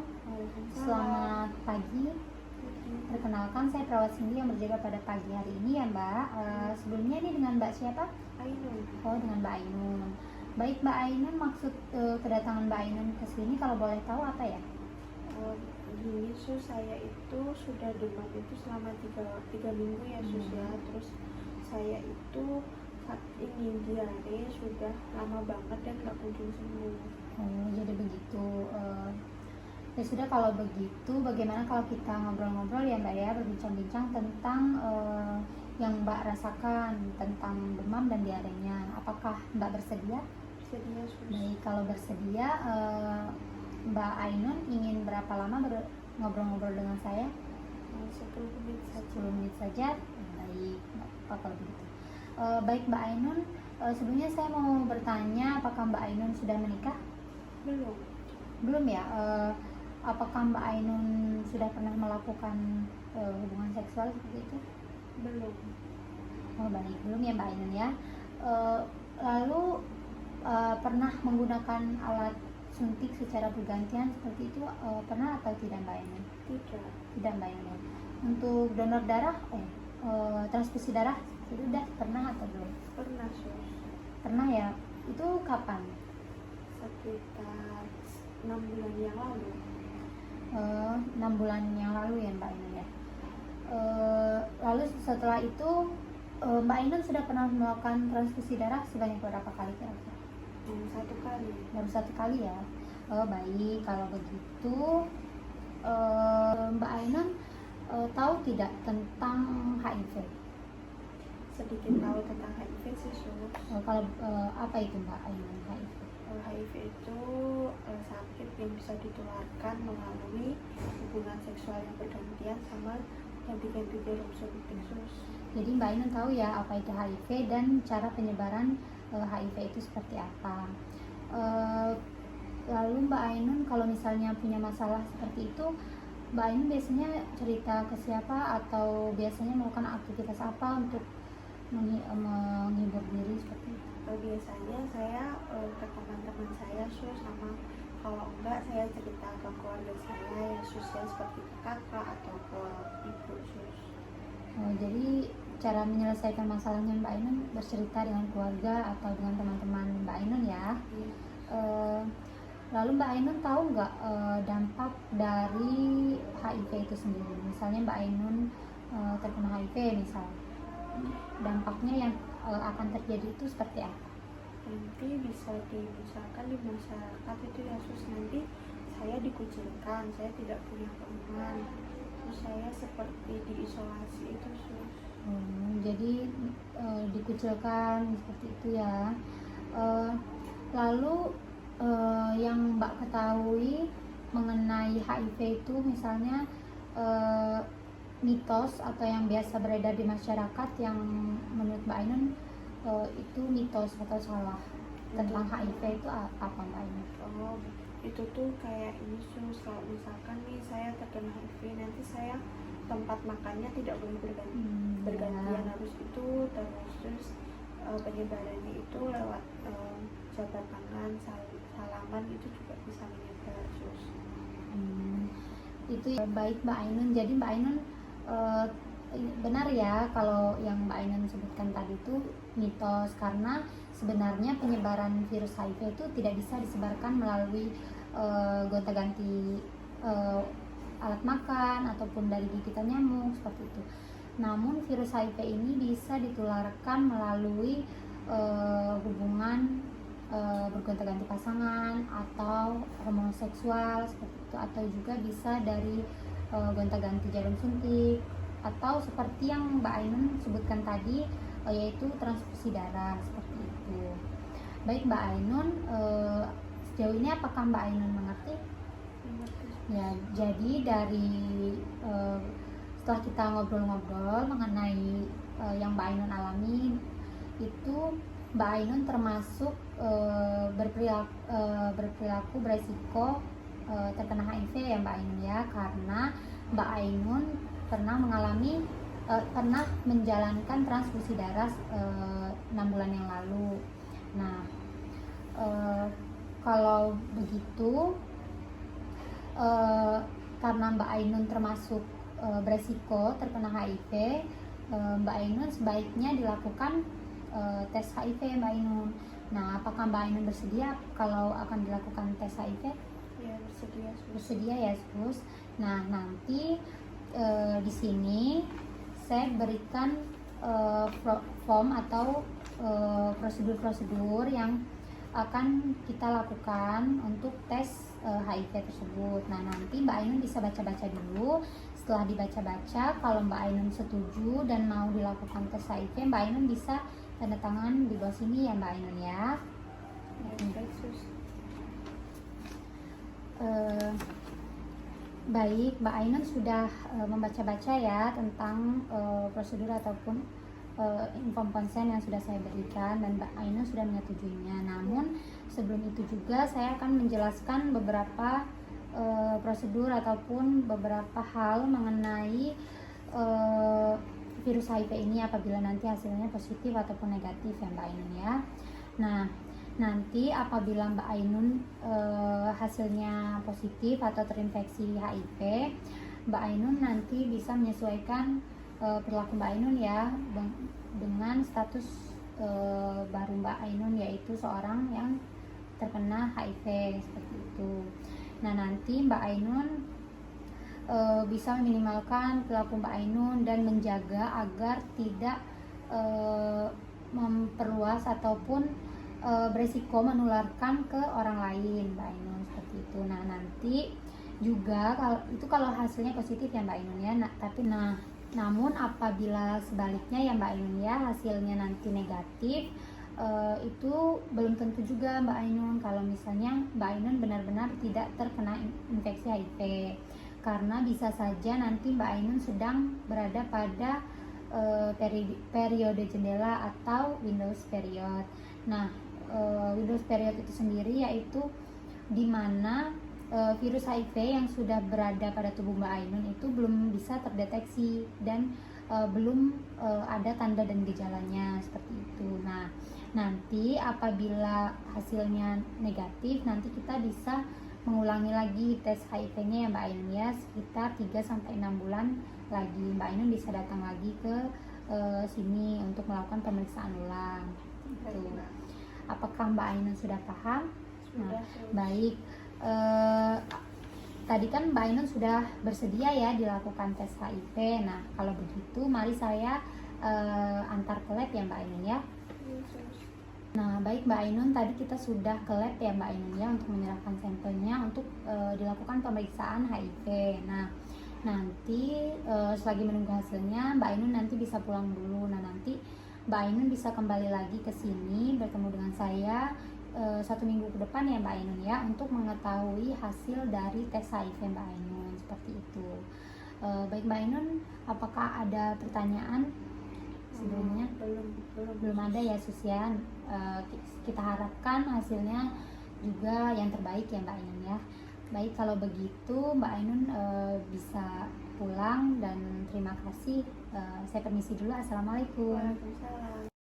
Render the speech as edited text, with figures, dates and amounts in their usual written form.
Assalamualaikum. Waalaikumsalam. Selamat pagi. Perkenalkan, saya perawat Cindy yang berjaga pada pagi hari ini ya Mbak. Sebelumnya ini dengan Mbak siapa? Ainun. Oh, dengan Mbak Ainun. Baik Mbak Ainun, maksud kedatangan Mbak Ainun ke sini kalau boleh tahu apa ya? Gini sus, saya itu sudah demam itu selama 3 minggu ya sus ya. Terus saya itu saat ini diare sudah lama banget dan nggak kunjung sembuh. Oh, jadi begitu. Ya sudah, kalau begitu bagaimana kalau kita ngobrol-ngobrol ya Mbak ya, berbincang-bincang tentang yang Mbak rasakan tentang demam dan diarenya. Apakah Mbak bersedia? Jadinya sus. Baik, kalau bersedia, Mbak Ainun ingin berapa lama ngobrol-ngobrol dengan saya? 10 menit saja. 10 menit saja. Baik, nggak apa-apa kalau begitu. Baik Mbak Ainun, sebelumnya saya mau bertanya, apakah Mbak Ainun sudah menikah? Belum. Belum ya. Apakah Mbak Ainun sudah pernah melakukan hubungan seksual seperti itu? Belum. Oh baik, belum ya Mbak Ainun ya. Lalu pernah menggunakan alat suntik secara bergantian seperti itu, pernah atau tidak Mbak Ainun? Tidak. Tidak Mbak Ainun. Untuk donor darah, transfusi darah sudah pernah atau belum? Pernah sus. Pernah ya. Itu kapan? Sekitar 6 bulan yang lalu. 6 bulan yang lalu ya Mbak Ainun ya. Lalu setelah itu Mbak Ainun sudah pernah melakukan transfusi darah sebanyak berapa kali kira-kira? 1 kali. Baru 1 kali ya. Baik, kalau begitu Mbak Ainun tahu tidak tentang HIV? Sedikit tahu tentang HIV sih sus. Kalau apa itu Mbak Ainun HIV? HIV itu sakit yang bisa ditularkan melalui hubungan seksual yang bergantian sama ganti-ganti jarum suntik sus. Jadi Mbak Ainun tahu ya apa itu HIV dan cara penyebaran HIV itu seperti apa. Lalu Mbak Ainun kalau misalnya punya masalah seperti itu, Mbak Ainun biasanya cerita ke siapa atau biasanya melakukan aktivitas apa untuk menghibur diri seperti itu? Biasanya saya ke teman-teman saya sus, sama kalau enggak saya cerita ke keluarga saya ya sus, ya seperti ke kakak atau ke ibu sus. Jadi cara menyelesaikan masalahnya Mbak Ainun bercerita dengan keluarga atau dengan teman-teman Mbak Ainun ya. Lalu Mbak Ainun tahu nggak dampak dari HIV itu sendiri? Misalnya Mbak Ainun terkena HIV misal, dampaknya yang akan terjadi itu seperti apa? Nanti bisa misalkan di masyarakat itu ya sus, nanti saya dikucilkan, saya tidak punya teman, terus saya seperti diisolasi itu sus. Jadi dikucilkan seperti itu ya. Lalu yang Mbak ketahui mengenai HIV itu misalnya mitos atau yang biasa beredar di masyarakat yang menurut Mbak Ainun itu mitos atau salah tentang HIV itu apa Mbak Ainun? Itu tuh kayak ini sus, kalau misalkan nih saya terkena HIV, nanti saya tempat makannya tidak boleh bergantian, harus itu terus penyebarannya itu lewat jabat tangan, salaman itu juga bisa menyebar sus. Itu ya, baik Mbak Ainun. Jadi Mbak Ainun benar ya kalau yang Mbak Ainun sebutkan tadi itu mitos, karena sebenarnya penyebaran virus HIV itu tidak bisa disebarkan melalui gonta-ganti alat makan ataupun dari gigitan nyamuk seperti itu. Namun virus HIV ini bisa ditularkan melalui hubungan bergonta-ganti pasangan atau homoseksual seperti itu, atau juga bisa dari gonta-ganti jarum suntik, atau seperti yang Mbak Ainun sebutkan tadi yaitu transfusi darah seperti itu. Baik Mbak Ainun, sejauh ini apakah Mbak Ainun mengerti? Ya, jadi dari setelah kita ngobrol-ngobrol mengenai yang Mbak Ainun alami itu, Mbak Ainun termasuk berperilaku beresiko terkena HIV ya Mbak Ainun ya, karena Mbak Ainun pernah menjalankan transfusi darah 6 bulan yang lalu. Nah, kalau begitu eh, karena Mbak Ainun termasuk beresiko terkena HIV, Mbak Ainun sebaiknya dilakukan tes HIV Mbak Ainun. Nah, apakah Mbak Ainun bersedia kalau akan dilakukan tes HIV? Ya, bersedia. Bersedia ya, Sus. Nah, nanti di sini saya berikan form atau prosedur-prosedur yang akan kita lakukan untuk tes HIV tersebut. Nah, nanti Mbak Ainun bisa baca-baca dulu. Setelah dibaca-baca, kalau Mbak Ainun setuju dan mau dilakukan tes HIV, Mbak Ainun bisa tanda tangan di bawah sini ya Mbak Ainun ya. Baik, Sus. Baik, Mbak Ainun sudah membaca-baca ya tentang prosedur ataupun info konsen yang sudah saya berikan, dan Mbak Ainun sudah menyetujuinya. Namun sebelum itu juga saya akan menjelaskan beberapa prosedur ataupun beberapa hal mengenai virus HIV ini apabila nanti hasilnya positif ataupun negatif ya Mbak Ainun ya. Nah, nanti apabila Mbak Ainun hasilnya positif atau terinfeksi HIV, Mbak Ainun nanti bisa menyesuaikan perilaku Mbak Ainun ya dengan status baru Mbak Ainun, yaitu seorang yang terkena HIV seperti itu. Nah, nanti Mbak Ainun bisa meminimalkan perilaku Mbak Ainun dan menjaga agar tidak memperluas ataupun beresiko menularkan ke orang lain Mbak Ainun seperti itu. Nah, nanti juga kalau hasilnya positif ya Mbak Ainun ya. Namun apabila sebaliknya ya Mbak Ainun ya, hasilnya nanti negatif, itu belum tentu juga Mbak Ainun kalau misalnya Mbak Ainun benar-benar tidak terkena infeksi HIV, karena bisa saja nanti Mbak Ainun sedang berada pada periode jendela atau Windows period. Nah, Windows period itu sendiri yaitu di mana virus HIV yang sudah berada pada tubuh Mbak Ainun itu belum bisa terdeteksi dan belum ada tanda dan gejalanya seperti itu. Nah, nanti apabila hasilnya negatif, nanti kita bisa mengulangi lagi tes HIV-nya ya Mbak Ainun ya, sekitar 3-6 bulan lagi Mbak Ainun bisa datang lagi ke sini untuk melakukan pemeriksaan ulang gitu. Apakah Mbak Ainun sudah paham? Sudah. Baik. Tadi kan Mbak Ainun sudah bersedia ya dilakukan tes HIV. Nah, kalau begitu mari saya antar ke lab ya Mbak Ainun ya. Nah, baik Mbak Ainun, tadi kita sudah ke lab ya Mbak Ainun ya untuk menyerahkan sampelnya untuk dilakukan pemeriksaan HIV. Nah, nanti selagi menunggu hasilnya Mbak Ainun nanti bisa pulang dulu. Nah, nanti Mbak Ainun bisa kembali lagi ke sini bertemu dengan saya 1 minggu ke depan ya Mbak Ainun ya, untuk mengetahui hasil dari tes HIV Mbak Ainun seperti itu. Baik Mbak Ainun, apakah ada pertanyaan sebelumnya? Belum ada ya Sus ya. Kita harapkan hasilnya juga yang terbaik ya Mbak Ainun ya. Baik, kalau begitu Mbak Ainun bisa pulang dan terima kasih. Saya permisi dulu. Assalamualaikum. Waalaikumsalam.